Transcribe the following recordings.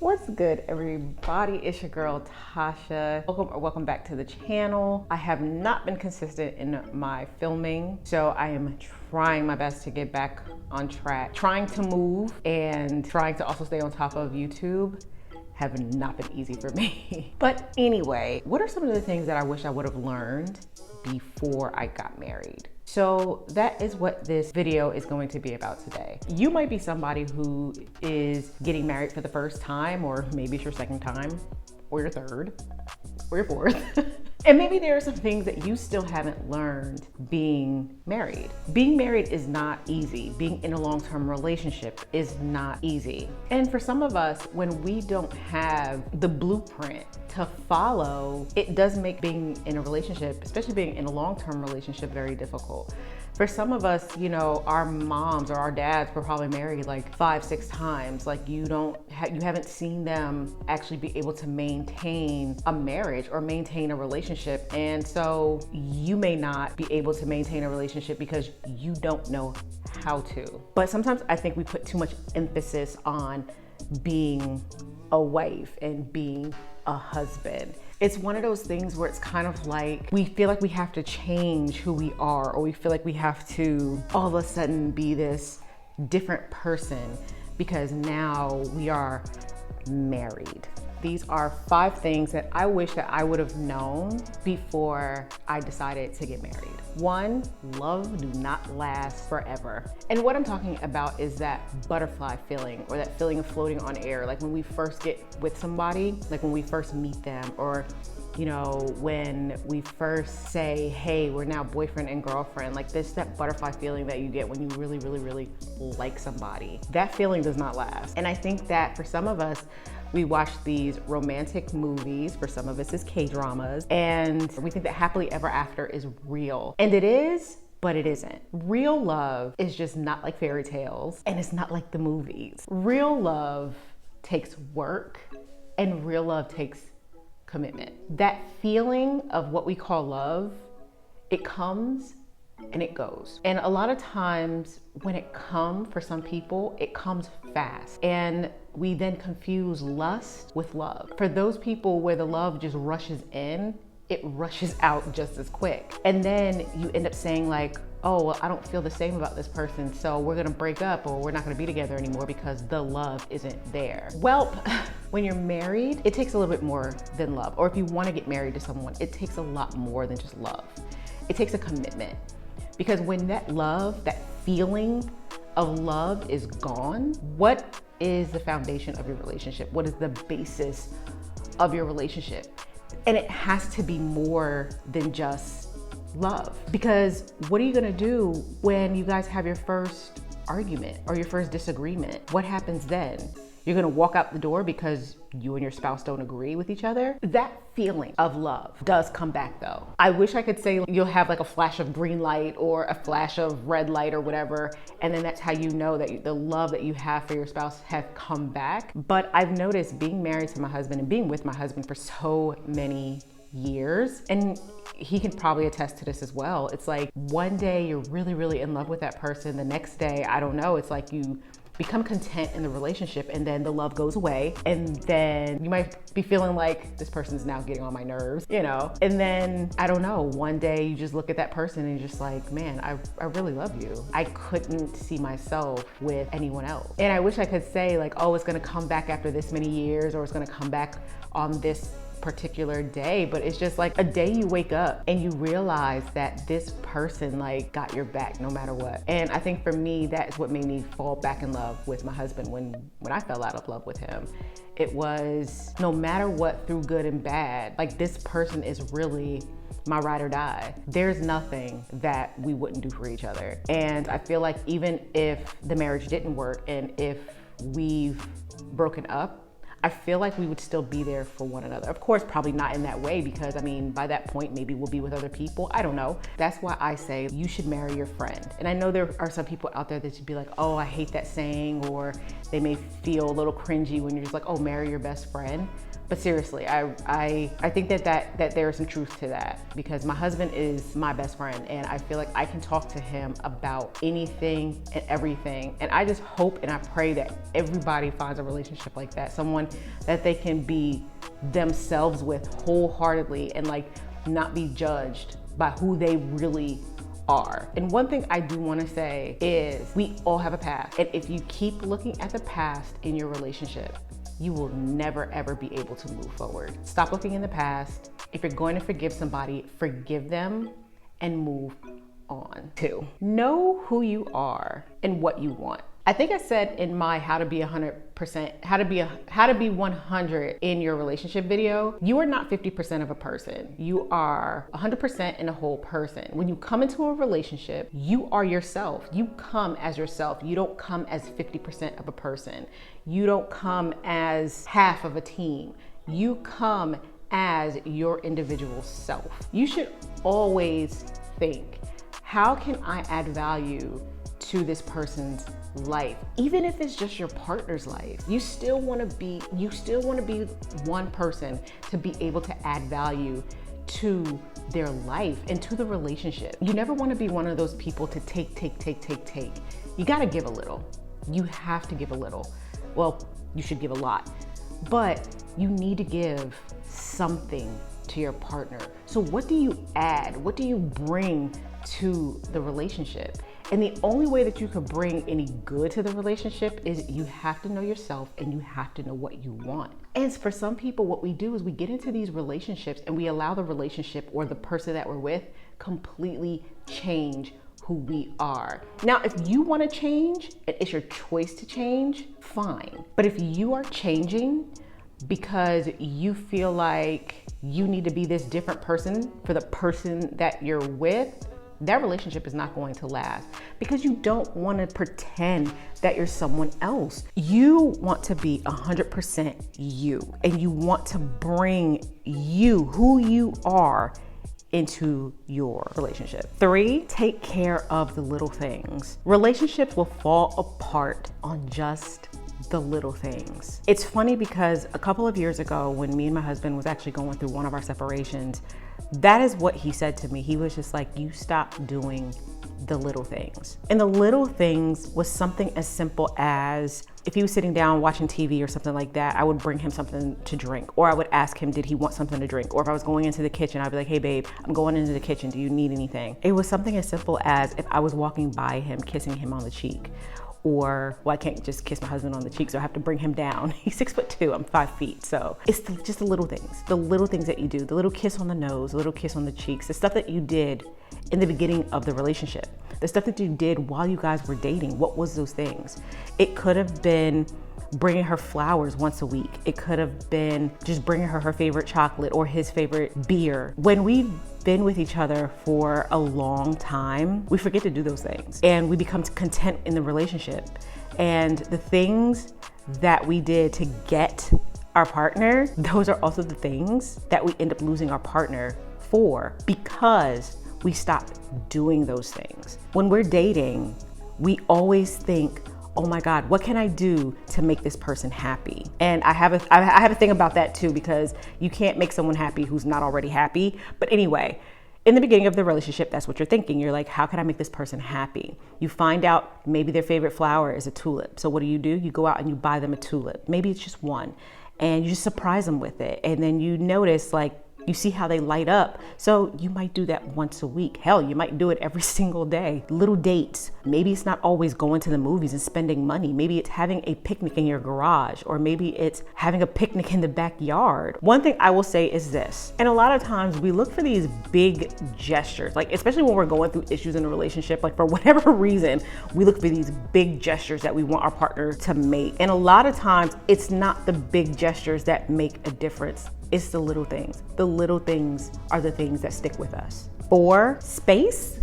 What's good, everybody? It's your girl Tasha. Welcome back to the channel. I have not been consistent in my filming, so I am trying my best to get back on track. Trying to move and trying to also stay on top of YouTube have not been easy for me. But anyway, what are some of the things that I wish I would have learned before I got married? So that is what this video is going to be about today. You might be somebody who is getting married for the first time, or maybe it's your second time, or your third, or your fourth. And maybe there are some things that you still haven't learned being married. Being married is not easy. Being in a long-term relationship is not easy. And for some of us, when we don't have the blueprint to follow, it does make being in a relationship, especially being in a long-term relationship, very difficult. For some of us, you know, our moms or our dads were probably married like 5-6 times. Like you haven't seen them actually be able to maintain a marriage or maintain a relationship. And so you may not be able to maintain a relationship because you don't know how to. But sometimes I think we put too much emphasis on being a wife and being a husband. It's one of those things where it's kind of like we feel like we have to change who we are, or we feel like we have to all of a sudden be this different person because now we are married. These are 5 things that I wish that I would have known before I decided to get married. 1, love do not last forever. And what I'm talking about is that butterfly feeling, or that feeling of floating on air. Like when we first get with somebody, like when we first meet them, or you know, when we first say, hey, we're now boyfriend and girlfriend, like that butterfly feeling that you get when you really, really, really like somebody. That feeling does not last. And I think that for some of us, we watch these romantic movies, for some of us it's K-dramas, and we think that happily ever after is real. And it is, but it isn't. Real love is just not like fairy tales, and it's not like the movies. Real love takes work, and real love takes commitment. That feeling of what we call love, it comes and it goes. And a lot of times when it comes, for some people, it comes fast. And we then confuse lust with love. For those people where the love just rushes in, it rushes out just as quick. And then you end up saying like, oh, well, I don't feel the same about this person, so we're gonna break up, or we're not gonna be together anymore because the love isn't there. Well, when you're married, it takes a little bit more than love. Or if you wanna get married to someone, it takes a lot more than just love. It takes a commitment. Because when that love, that feeling of love is gone, what is the foundation of your relationship? What is the basis of your relationship? And it has to be more than just love. Because what are you gonna do when you guys have your first argument or your first disagreement? What happens then? You're gonna walk out the door because you and your spouse don't agree with each other? That feeling of love does come back though. I wish I could say you'll have like a flash of green light or a flash of red light or whatever, and then that's how you know that the love that you have for your spouse has come back. But I've noticed being married to my husband and being with my husband for so many years, and he can probably attest to this as well. It's like one day you're really, really in love with that person. The next day, I don't know, it's like you become content in the relationship, and then the love goes away, and then you might be feeling like this person's now getting on my nerves, you know? And then, I don't know, one day you just look at that person and you're just like, man, I really love you. I couldn't see myself with anyone else. And I wish I could say like, oh, it's gonna come back after this many years, or it's gonna come back on this particular day, but it's just like a day you wake up and you realize that this person like got your back no matter what. And I think for me, that is what made me fall back in love with my husband when I fell out of love with him. It was no matter what, through good and bad, like this person is really my ride or die. There's nothing that we wouldn't do for each other. And I feel like even if the marriage didn't work and if we've broken up, I feel like we would still be there for one another. Of course, probably not in that way, because I mean, by that point, maybe we'll be with other people. I don't know. That's why I say you should marry your friend. And I know there are some people out there that should be like, oh, I hate that saying, or they may feel a little cringy when you're just like, oh, marry your best friend. But seriously, I think that there is some truth to that, because my husband is my best friend and I feel like I can talk to him about anything and everything. And I just hope and I pray that everybody finds a relationship like that, someone that they can be themselves with wholeheartedly and like not be judged by who they really are. And one thing I do want to say is we all have a past. And if you keep looking at the past in your relationship, you will never ever be able to move forward. Stop looking in the past. If you're going to forgive somebody, forgive them and move on. 2, know who you are and what you want. I think I said in my how to be 100 in your relationship video, you are not 50% of a person. You are 100% in a whole person. When you come into a relationship, you are yourself. You come as yourself. You don't come as 50% of a person. You don't come as half of a team. You come as your individual self. You should always think, how can I add value to this person's life? Even if it's just your partner's life, you still want to be one person to be able to add value to their life and to the relationship. You never want to be one of those people to take. You got to give a little. You have to give a little. Well, you should give a lot, but you need to give something to your partner. So what do you add? What do you bring to the relationship? And the only way that you could bring any good to the relationship is you have to know yourself and you have to know what you want. And for some people, what we do is we get into these relationships and we allow the relationship or the person that we're with completely change who we are. Now, if you want to change and it's your choice to change, fine. But if you are changing because you feel like you need to be this different person for the person that you're with, that relationship is not going to last, because you don't want to pretend that you're someone else. You want to be 100% you, and you want to bring you, who you are, into your relationship. 3, take care of the little things. Relationships will fall apart on just the little things. It's funny because a couple of years ago, when me and my husband was actually going through one of our separations, that is what he said to me. He was just like, you stop doing the little things. And the little things was something as simple as, if he was sitting down watching TV or something like that, I would bring him something to drink, or I would ask him, did he want something to drink? Or if I was going into the kitchen, I'd be like, hey babe, I'm going into the kitchen. Do you need anything? It was something as simple as if I was walking by him, kissing him on the cheek. Or, well, I can't just kiss my husband on the cheek, so I have to bring him down. He's 6'2", I'm 5 feet. So it's just the little things that you do, the little kiss on the nose, the little kiss on the cheeks, the stuff that you did in the beginning of the relationship, the stuff that you did while you guys were dating. What was those things? It could have been bringing her flowers once a week. It could have been just bringing her favorite chocolate or his favorite beer. When we've been with each other for a long time, we forget to do those things and we become content in the relationship. And the things that we did to get our partner, those are also the things that we end up losing our partner for, because we stopped doing those things. When we're dating, we always think, oh my God, what can I do to make this person happy? And I have a thing about that too, because you can't make someone happy who's not already happy. But anyway, in the beginning of the relationship, that's what you're thinking. You're like, how can I make this person happy? You find out maybe their favorite flower is a tulip. So what do? You go out and you buy them a tulip. Maybe it's just one, and you just surprise them with it. And then you notice, like, you see how they light up. So you might do that once a week. Hell, you might do it every single day. Little dates. Maybe it's not always going to the movies and spending money. Maybe it's having a picnic in your garage, or maybe it's having a picnic in the backyard. One thing I will say is this, and a lot of times we look for these big gestures, like especially when we're going through issues in a relationship, like for whatever reason, we look for these big gestures that we want our partner to make. And a lot of times it's not the big gestures that make a difference. It's the little things. The little things are the things that stick with us. 4, space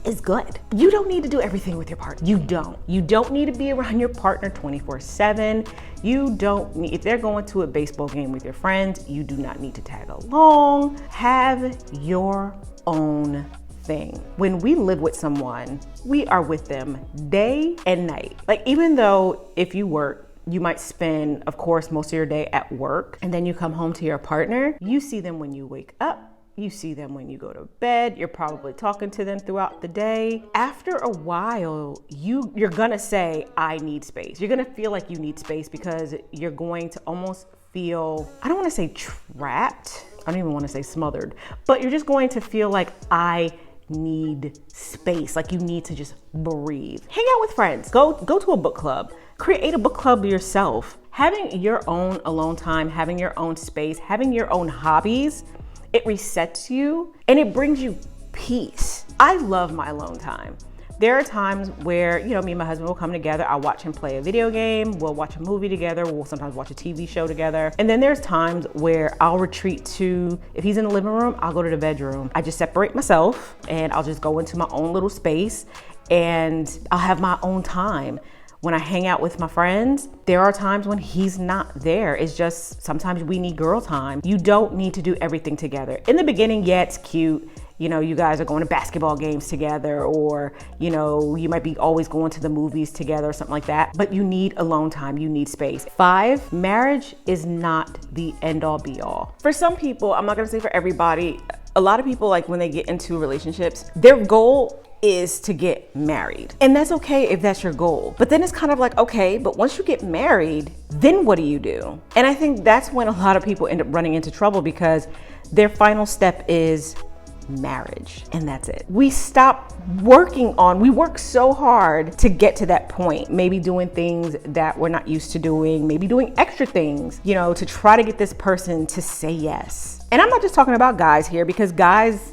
is good. You don't need to do everything with your partner. You don't need to be around your partner 24/7. You don't need, if they're going to a baseball game with your friends, you do not need to tag along. Have your own thing. When we live with someone, we are with them day and night. Like, even though if you work You might spend, of course, most of your day at work, and then you come home to your partner. You see them when you wake up. You see them when you go to bed. You're probably talking to them throughout the day. After a while, you're gonna say, I need space. You're gonna feel like you need space because you're going to almost feel, I don't wanna say trapped. I don't even wanna say smothered, but you're just going to feel like I need space. Like you need to just breathe. Hang out with friends. Go to a book club. Create a book club yourself. Having your own alone time, having your own space, having your own hobbies, it resets you and it brings you peace. I love my alone time. There are times where, me and my husband will come together. I'll watch him play a video game. We'll watch a movie together. We'll sometimes watch a TV show together. And then there's times where I'll retreat to, if he's in the living room, I'll go to the bedroom. I just separate myself and I'll just go into my own little space and I'll have my own time. When I hang out with my friends, there are times when he's not there. It's just sometimes we need girl time. You don't need to do everything together. In the beginning, yeah, it's cute. You guys are going to basketball games together, or, you might be always going to the movies together or something like that, but you need alone time, you need space. 5, marriage is not the end all be all. For some people, I'm not gonna say for everybody, a lot of people, like when they get into relationships, their goal is to get married. And that's okay if that's your goal. But then it's kind of like, okay, but once you get married, then what do you do? And I think that's when a lot of people end up running into trouble because their final step is marriage, and that's it. We work so hard to get to that point, maybe doing things that we're not used to doing, maybe doing extra things, to try to get this person to say yes. And I'm not just talking about guys here because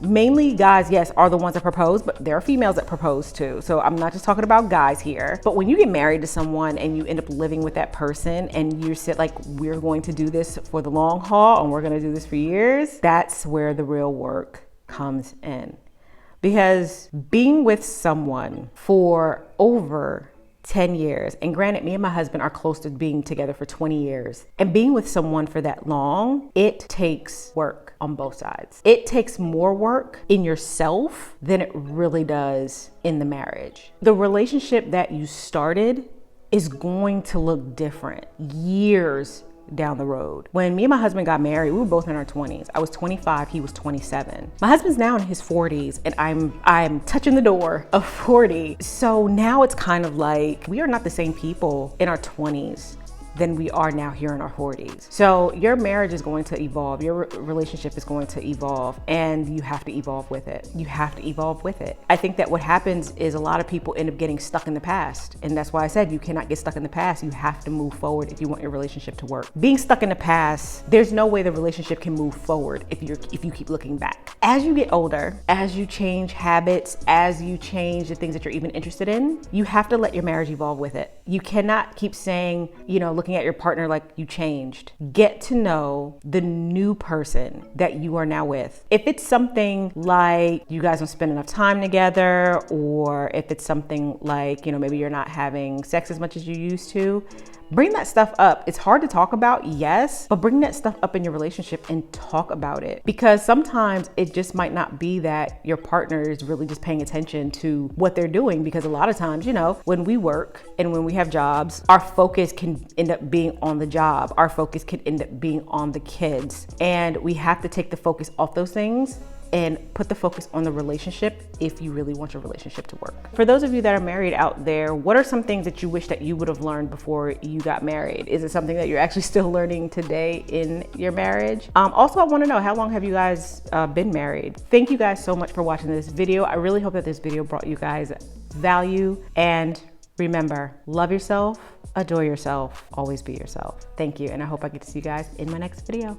mainly guys, yes, are the ones that propose, but there are females that propose too. So I'm not just talking about guys here. But when you get married to someone and you end up living with that person and you sit like, we're going to do this for the long haul and we're going to do this for years, that's where the real work comes in. Because being with someone for over 10 years, and granted, me and my husband are close to being together for 20 years, and being with someone for that long, it takes work on both sides. It takes more work in yourself than it really does in the marriage. The relationship that you started is going to look different years down the road. When me and my husband got married, we were both in our 20s. I was 25, he was 27. My husband's now in his 40s and I'm touching the door of 40. So now it's kind of like we are not the same people in our 20s than we are now here in our 40s. So your marriage is going to evolve, your relationship is going to evolve, and you have to evolve with it. You have to evolve with it. I think that what happens is a lot of people end up getting stuck in the past. And that's why I said you cannot get stuck in the past. You have to move forward if you want your relationship to work. Being stuck in the past, there's no way the relationship can move forward if you keep looking back. As you get older, as you change habits, as you change the things that you're even interested in, you have to let your marriage evolve with it. You cannot keep saying, looking at your partner like you changed. Get to know the new person that you are now with. If it's something like you guys don't spend enough time together, or if it's something like, maybe you're not having sex as much as you used to, bring that stuff up. It's hard to talk about, yes, but bring that stuff up in your relationship and talk about it. Because sometimes it just might not be that your partner is really just paying attention to what they're doing. Because a lot of times, when we work and when we have jobs, our focus can end up being on the job. Our focus can end up being on the kids. And we have to take the focus off those things and put the focus on the relationship if you really want your relationship to work. For those of you that are married out there, what are some things that you wish that you would have learned before you got married? Is it something that you're actually still learning today in your marriage? Also, I want to know, how long have you guys been married? Thank you guys so much for watching this video. I really hope that this video brought you guys value. And remember, love yourself, adore yourself, always be yourself. Thank you. And I hope I get to see you guys in my next video.